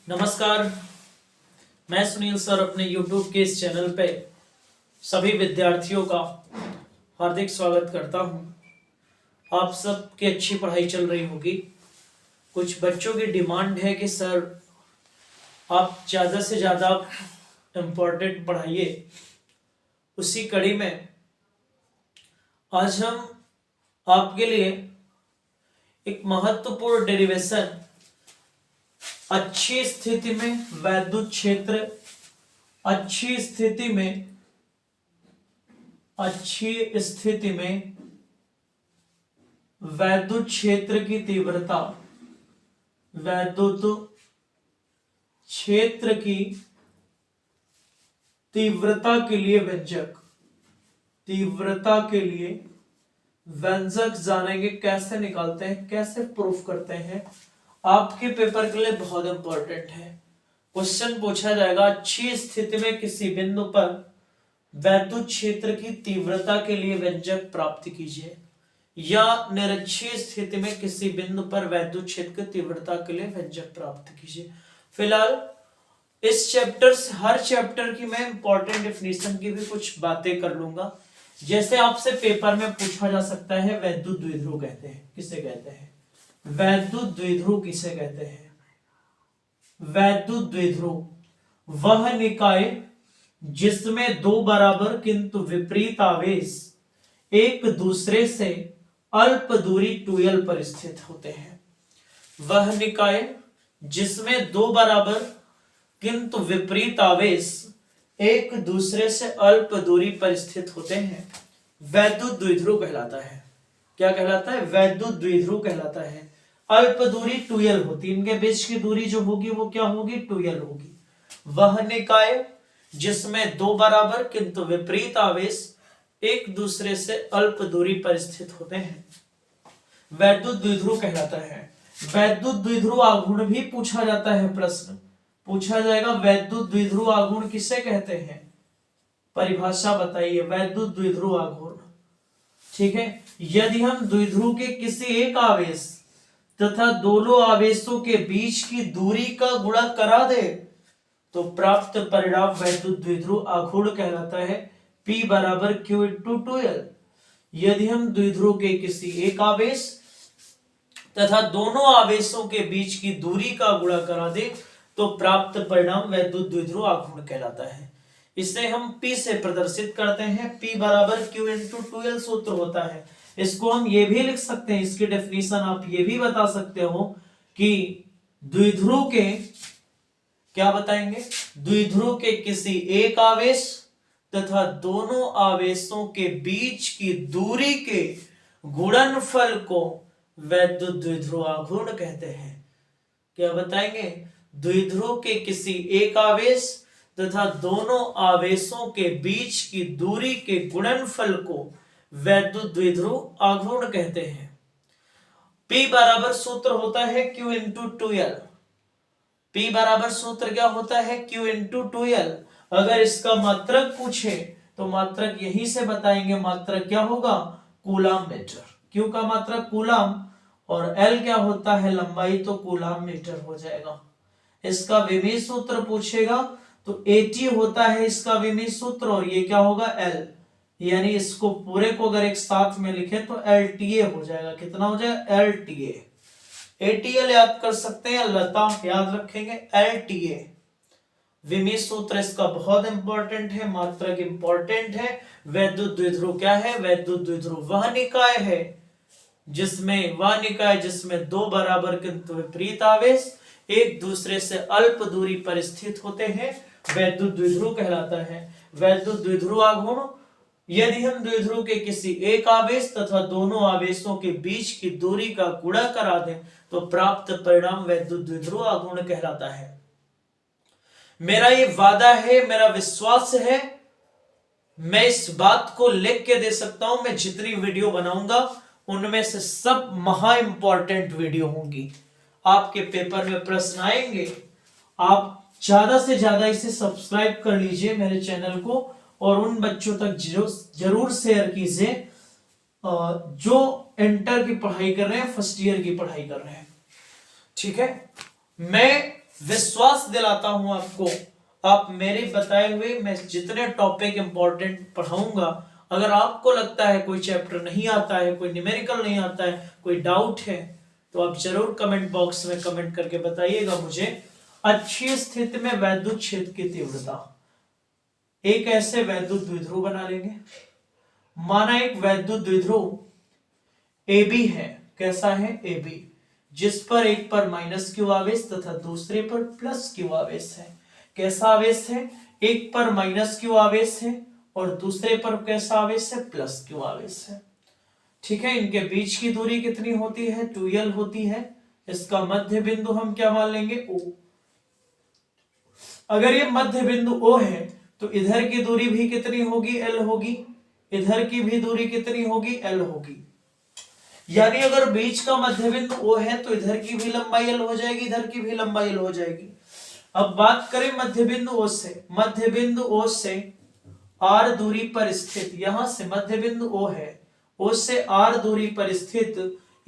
नमस्कार। मैं सुनील सर अपने YouTube के इस चैनल पे सभी विद्यार्थियों का हार्दिक स्वागत करता हूं। आप सब की अच्छी पढ़ाई चल रही होगी। कुछ बच्चों की डिमांड है कि सर आप ज़्यादा से ज़्यादा इम्पोर्टेंट पढ़ाइए। उसी कड़ी में आज हम आपके लिए एक महत्वपूर्ण डेरिवेशन अच्छी स्थिति में वैद्युत क्षेत्र, अच्छी स्थिति में वैद्युत क्षेत्र की तीव्रता, वैद्युत क्षेत्र की तीव्रता के लिए व्यंजक, तीव्रता के लिए व्यंजक जानेंगे। कैसे निकालते हैं, कैसे प्रूफ करते हैं, आपके पेपर के लिए बहुत इंपॉर्टेंट है। क्वेश्चन पूछा जाएगा अच्छी स्थिति में किसी बिंदु पर वैद्युत क्षेत्र की तीव्रता के लिए व्यंजक प्राप्त कीजिए, या निरक्षीय स्थिति में किसी बिंदु पर वैद्युत क्षेत्र की तीव्रता के लिए व्यंजक प्राप्त कीजिए। फिलहाल इस चैप्टर से, हर चैप्टर की मैं इंपॉर्टेंट डेफिनेशन की भी कुछ बातें कर लूंगा। जैसे आपसे पेपर में पूछा जा सकता है वैद्युत द्विध्रुव कहते हैं, किसे कहते हैं? वैद्युत द्विध्रुव किसे कहते हैं? वैद्युत द्विध्रुव वह निकाय जिसमें दो बराबर किंतु विपरीत आवेश एक दूसरे से अल्प दूरी 2l पर स्थित होते हैं। वह निकाय जिसमें दो बराबर किंतु विपरीत आवेश एक दूसरे से अल्प दूरी पर स्थित होते हैं, वैद्युत द्विध्रुव कहलाता है। क्या कहलाता है? वैद्युत द्विध्रुव कहलाता है। अल्प दूरी 2l होती है, इनके बीच की दूरी जो होगी वो क्या होगी? 2l होगी। वह निकाय जिसमें दो बराबर किंतु विपरीत आवेश एक दूसरे से अल्प दूरी पर स्थित होते हैं, वैद्युत द्विध्रुव कहलाता है। वैद्युत द्विध्रुव आघूर्ण भी पूछा जाता है, प्रश्न पूछा जाएगा वैद्युत द्विध्रुव आघूर्ण किसे कहते हैं? परिभाषा बताइए वैद्युत द्विध्रुव आघूर्ण। ठीक है, यदि हम द्विध्रुव के किसी एक आवेश तथा दोनों आवेशों के बीच की दूरी का गुणा करा दे तो प्राप्त परिणाम वैद्युत द्विध्रुव आघूर्ण कहलाता है। P बराबर Q इंटू 2l। यदि हम द्विध्रुव के किसी एक आवेश तथा दोनों आवेशों के बीच की दूरी का गुणा करा दे तो प्राप्त परिणाम वैद्युत द्विध्रुव आघूर्ण कहलाता है। इसे हम P से प्रदर्शित करते हैं। P बराबर Q इंटू 2l सूत्र होता है। इसको हम ये भी लिख सकते हैं, इसकी डेफिनेशन आप ये भी बता सकते हो कि द्विध्रुव के, क्या बताएंगे? द्विध्रुव के किसी एक आवेश तथा दोनों आवेशों के बीच की दूरी के गुणनफल को वैद्युत द्विध्रुव आघूर्ण कहते हैं। क्या बताएंगे? द्विध्रुव के किसी एक आवेश तथा दोनों आवेशों के बीच की दूरी के गुणनफल को वैद्युत द्विध्रुव आघूर्ण कहते हैं। P बराबर सूत्र होता है Q इंटू 2l। P बराबर सूत्र क्या होता है? Q into 2l। अगर इसका मात्रक पूछे तो मात्रक यहीं से बताएंगे। मात्रक क्या होगा? Coulomb metre. Q का मात्रक कूलाम और L क्या होता है? लंबाई, तो कूलाम मीटर हो जाएगा। इसका विमीय सूत्र पूछेगा तो AT होता है इसका विमीय सूत्र, और ये क्या होगा? L। यानी इसको पूरे को अगर एक साथ में लिखे तो LTA हो जाएगा। कितना हो जाएगा? LTA। ATL याद कर सकते हैं, लता याद रखेंगे, LTA विमीय सूत्र इसका बहुत इंपॉर्टेंट है, मात्रक इंपॉर्टेंट है। वैद्युत द्विध्रुव क्या है? वैद्युत द्विध्रुव वह निकाय है जिसमें दो बराबर किंतु विपरीत आवेश एक दूसरे से अल्प दूरी पर स्थित होते हैं, वैद्युत द्विध्रुव कहलाता है। वैद्युत द्विध्रुव आघूर्ण यदि हम द्विध्रुव के किसी एक आवेश तथा दोनों आवेशों के बीच की दूरी का गुणा करा दें तो प्राप्त परिणाम वैद्युत द्विध्रुव आघूर्ण कहलाता है। मेरा ये वादा है, मेरा विश्वास है, मैं इस बात को लिख के दे सकता हूं, मैं जितनी वीडियो बनाऊंगा उनमें से सब महा इंपॉर्टेंट वीडियो होंगी। आपके पेपर में प्रश्न आएंगे। आप ज्यादा से ज्यादा इसे सब्सक्राइब कर लीजिए मेरे चैनल को, और उन बच्चों तक जरूर शेयर कीजिए जो इंटर की पढ़ाई कर रहे हैं, फर्स्ट ईयर की पढ़ाई कर रहे हैं। ठीक है, मैं विश्वास दिलाता हूं आपको, आप मेरे बताए हुए मैं जितने टॉपिक इंपॉर्टेंट पढ़ाऊंगा, अगर आपको लगता है कोई चैप्टर नहीं आता है, कोई न्यूमेरिकल नहीं आता है, कोई डाउट है, तो आप जरूर कमेंट बॉक्स में कमेंट करके बताइएगा मुझे। अच्छी स्थिति में वैद्युत क्षेत्र की तीव्रता, एक ऐसे वैद्युत द्विध्रुव बना लेंगे। माना एक वैद्युत द्विध्रुव AB है, कैसा है AB, जिस पर एक पर माइनस क्यू आवेश तथा दूसरे पर प्लस क्यू आवेश है। कैसा आवेश है, एक पर माइनस क्यू आवेश है और दूसरे पर कैसा आवेश है, प्लस क्यू आवेश है। ठीक है, इनके बीच की दूरी कितनी होती है, 2l होती है। इसका मध्य बिंदु हम क्या मान लेंगे, O। अगर ये मध्य बिंदु O है तो इधर की दूरी भी कितनी होगी, L होगी, इधर की भी दूरी कितनी होगी, L होगी। यानी अगर बीच का मध्य बिंदु O है तो इधर की भी लंबाई L हो जाएगी, इधर की भी लंबाई L हो जाएगी। अब बात करें मध्य बिंदु O से, मध्य बिंदु O से R दूरी पर स्थित, यहां से मध्य बिंदु O है, O से R दूरी पर स्थित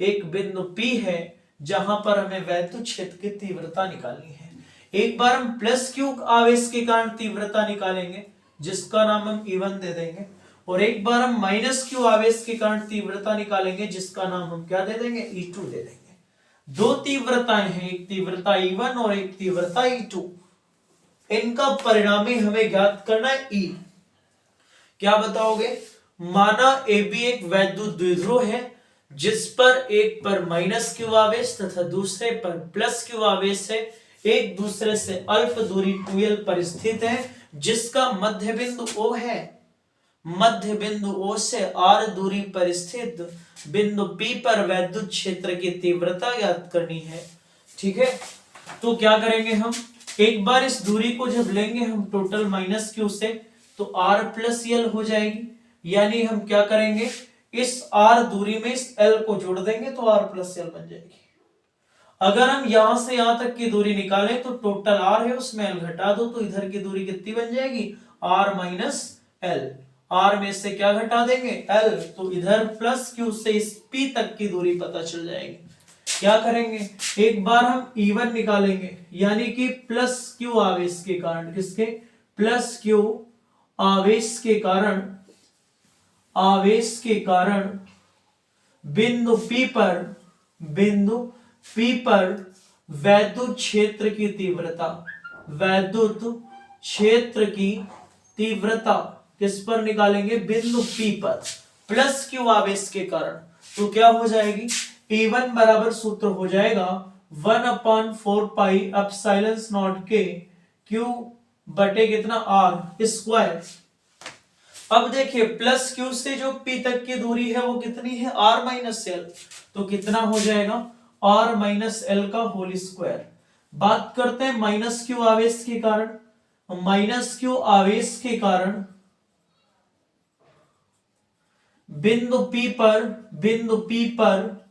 एक बिंदु P है, जहां पर हमें वैद्युत क्षेत्र की तीव्रता निकालनी है। एक बार हम प्लस क्यू आवेश के कारण तीव्रता निकालेंगे, जिसका नाम हम E1 दे देंगे, और एक बार हम माइनस क्यू आवेश के कारण तीव्रता निकालेंगे, जिसका नाम हम क्या दे देंगे, E2 दे देंगे। दो तीव्रताएं हैं, एक तीव्रता E1 और एक तीव्रता E2। इनका परिणामी हमें ज्ञात करना है E। क्या बताओगे, माना AB एक वैद्युत द्विध्रुव है, जिस पर एक पर माइनस क्यू आवेश तथा दूसरे पर प्लस क्यू आवेश है, एक दूसरे से अल्प दूरी 2l पर स्थित है, जिसका मध्य बिंदु O है। मध्य बिंदु O से R दूरी पर स्थित बिंदु P पर वैद्युत क्षेत्र की तीव्रता ज्ञात करनी है। ठीक है, तो क्या करेंगे हम, एक बार इस दूरी को जब लेंगे हम टोटल माइनस क्यू से, तो R प्लस L हो जाएगी। यानी हम क्या करेंगे, इस R दूरी में इस L को जोड़ देंगे तो R प्लस L बन जाएगी। अगर हम यहां से यहां तक की दूरी निकालें तो टोटल R है, उसमें L घटा दो तो इधर की दूरी कितनी बन जाएगी, R माइनस L। R में से क्या घटा देंगे, L, तो इधर प्लस क्यू से इस P तक की दूरी पता चल जाएगी। क्या करेंगे, एक बार हम E1 निकालेंगे, यानी कि प्लस क्यू आवेश के कारण, किसके, प्लस क्यू आवेश के कारण, आवेश के कारण बिंदु P पर वैद्युत क्षेत्र की तीव्रता, वैद्युत क्षेत्र की तीव्रता किस पर निकालेंगे, बिंदु P पर प्लस क्यू आवेश के कारण। तो क्या हो जाएगी, E1 बराबर सूत्र हो जाएगा 1/4 पाई एप्सिलॉन नॉट के Q बटे कितना R स्क्वायर। अब देखिए प्लस क्यू से जो P तक की दूरी है वो कितनी है, R माइनस L, तो कितना हो जाएगा, R माइनस L का होल स्क्वायर। बात करते हैं माइनस क्यू आवेश के कारण, माइनस क्यू आवेश के कारण बिंदु P पर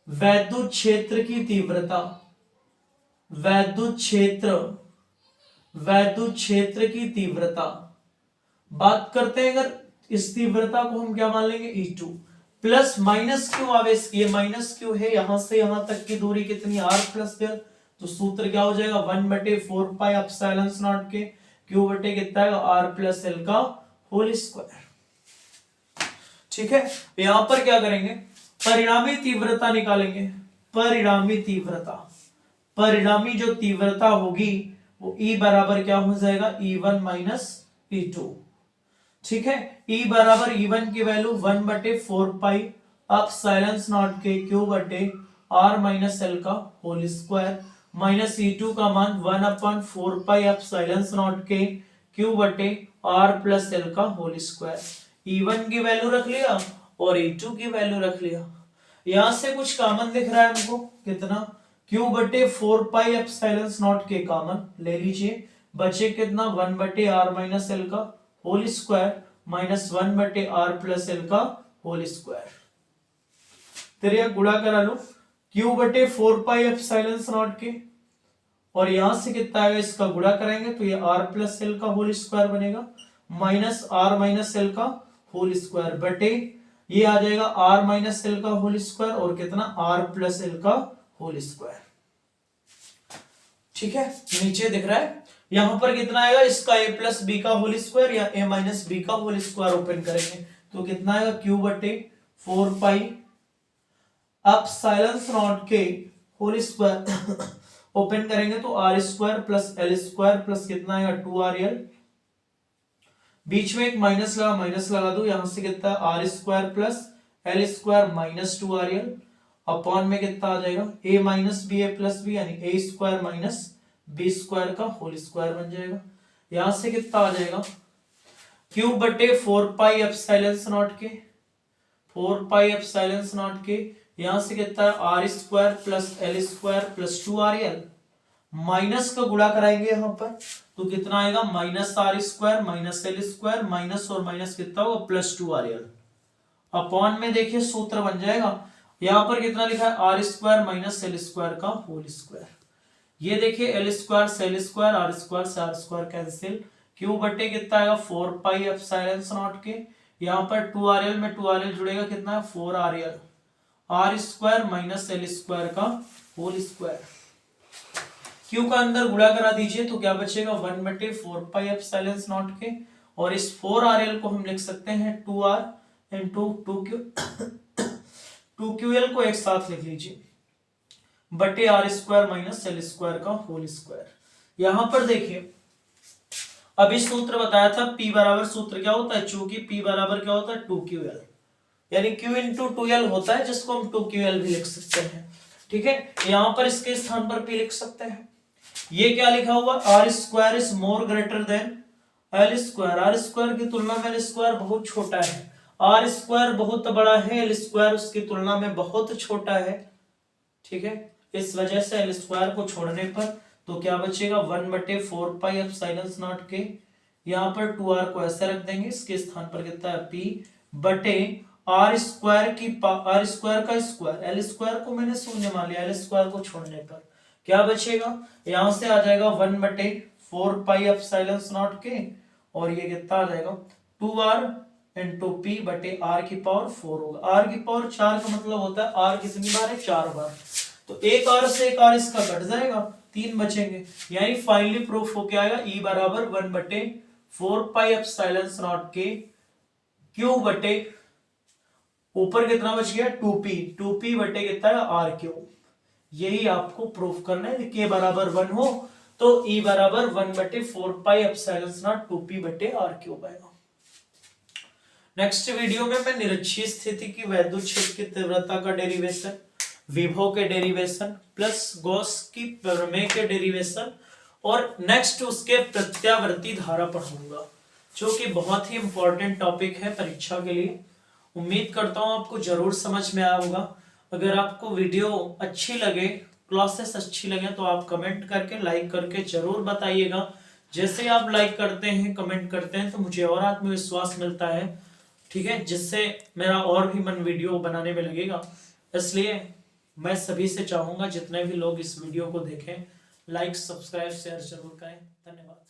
वैद्युत क्षेत्र की तीव्रता, वैद्युत क्षेत्र की तीव्रता। बात करते हैं अगर इस तीव्रता को हम क्या मान लेंगे, E2 प्लस माइनस क्यू आवेश की, माइनस क्यू है, यहां से यहां तक की दूरी कितनी, R प्लस L, तो सूत्र क्या हो जाएगा 1/4 पाई एप्सिलॉन नॉट के Q बटे कितना है, R प्लस L का होल स्क्वायर। ठीक है, यहां पर क्या करेंगे, परिणामी तीव्रता निकालेंगे। परिणामी जो तीव्रता होगी वो E बराबर क्या हो जाएगा, E1 माइनस E2। ठीक है, E बराबर E1 की वैल्यू 1/4 पाई एप्सिलॉन नॉट के Q बटे R माइनस L का होल स्क्वायर, माइनस E2 का मान 1/4 पाई एप्सिलॉन नॉट के Q बटे R प्लस L का होल स्क्वायर। E1 की वैल्यू रख लिया और E2 की वैल्यू रख लिया। यहां से कुछ कॉमन दिख रहा है हमको, कितना, Q बटे 4 पाई एप्सिलॉन नॉट के कॉमन ले लीजिए, बचे कितना 1/R माइनस L का whole square minus 1/R plus L का होल स्क्वायर। तेरे गुणा करा लो, Q बटे 4 पाई एप्सिलॉन नॉट के, और यहां से कितना आएगा, इसका गुणा करेंगे तो ये R प्लस L का होल स्क्वायर बनेगा, माइनस R माइनस L का होल स्क्वायर बटे ये आ जाएगा R माइनस L का होल स्क्वायर और कितना R प्लस L का होल स्क्वायर। ठीक है, नीचे दिख रहा है। यहां पर कितना आएगा, इसका a प्लस बी का होल स्क्वायर या a माइनस बी का होल स्क्वायर ओपन करेंगे तो कितना आएगा, क्यू बटे 4 पाई एप्सिलॉन नॉट के होल स्क्वायर ओपन करेंगे तो R square plus L square plus कितना आएगा 2rl, बीच में एक माइनस लगा दो, यहां से कितना R square plus L square minus 2rl upon में कितना आ जाएगा a minus B A plus B यानी a square minus B square का होल स्क्वायर बन जाएगा। यहां से कितना आ जाएगा, क्यू बटे 4 पाई एप्सिलॉन नॉट के, 4 पाई एप्सिलॉन नॉट के, यहां से कितना है R square plus L square plus 2rl, minus का गुणा कराएंगे यहां पर तो कितना आएगा minus R square minus L square minus और माइनस कितना होगा प्लस 2rl अपॉन में देखिए सूत्र बन जाएगा। यहां पर कितना लिखा है R square minus L square का होल स्क्वायर, ये देखिए एल स्क्वायर से एल स्क्वायर आर स्क्वायर से आर स्क्वायर कैंसिल, क्यू बटे कितना आएगा 4 पाई एप्सिलॉन नॉट के, यहाँ पर 2rl में 2rl जुड़ेगा कितना है 4rl, R square minus L square का होल स्क्वायर, क्यू का अंदर गुणा करा दीजिए तो क्या बचेगा 1 बटे 4 पाई एप्सिलॉन नॉट के, और इस 4rl को हम लिख सकते हैं 2r इंटू 2ql को एक साथ लिख लीजिए बटे R square minus L square का होल स्क्वायर। यहां पर देखिए अभी सूत्र बताया था P बराबर सूत्र क्या होता है, चूंकि P बराबर क्या होता है 2ql, यानी Q इंटू 2l होता है जिसको हम 2ql भी लिख सकते हैं। ठीक है, यहां पर इसके स्थान पर P लिख सकते हैं। ये क्या लिखा हुआ R square is more greater than L square, R square की तुलना में एल स्क्वायर बहुत छोटा है, आर स्क्वायर बहुत बड़ा है, एल स्क्वायर उसकी तुलना में बहुत छोटा है। ठीक है, इस वजह से एल स्क्वायर को छोड़ने पर तो क्या बचेगा 1 बटे 4 पाई एप्सिलॉन नॉट के, यहाँ पर 2r को ऐसे रख देंगे, इसके स्थान पर कितना है p बटे आर स्क्वायर का स्क्वायर, एल स्क्वायर को मैंने शून्य मान लिया, एल स्क्वायर को छोड़ने पर क्या बचेगा, यहां से आ जाएगा 1 बटे 4 पाई एप्सिलॉन नॉट के, और ये कितना आ जाएगा 2r इंटू p बटे r की पावर 4 होगा, r की पावर 4 का मतलब होता है r कितनी बार है 4 बार, तो एक r से एक r इसका कट जाएगा, 3 बचेंगे, यानी फाइनली प्रूफ हो क्या आएगा E बराबर 1 बटे 4 पाई एप्सिलॉन नॉट के क्यू बटे ऊपर कितना बच गया 2p बटे कितना है r क्यूब। यही आपको प्रूफ करना है, k बराबर 1 हो तो E बराबर 1 बटे 4 पाई एप्सिलॉन नॉट 2p बटे r क्यूब आएगा। नेक्स्ट वीडियो में मैं निरक्षीय स्थिति की वैद्युत क्षेत्र की तीव्रता का डेरिवेशन, विभव के डेरिवेशन प्लस गॉस की प्रमेय के डेरिवेशन और नेक्स्ट उसके प्रत्यावर्ती धारा पढ़ाऊंगा, जो कि बहुत ही इंपॉर्टेंट टॉपिक है परीक्षा के लिए। उम्मीद करता हूं आपको जरूर समझ में आया होगा। अगर आपको वीडियो अच्छी लगे, क्लासेस अच्छी लगे तो आप कमेंट करके लाइक करके जरूर बताइएगा। जैसे आप लाइक करते हैं कमेंट करते हैं तो मुझे और आत्मविश्वास मिलता है, ठीक है, जिससे मेरा और भी मन वीडियो बनाने में लगेगा। इसलिए मैं सभी से चाहूंगा जितने भी लोग इस वीडियो को देखें लाइक सब्सक्राइब शेयर जरूर करें। धन्यवाद।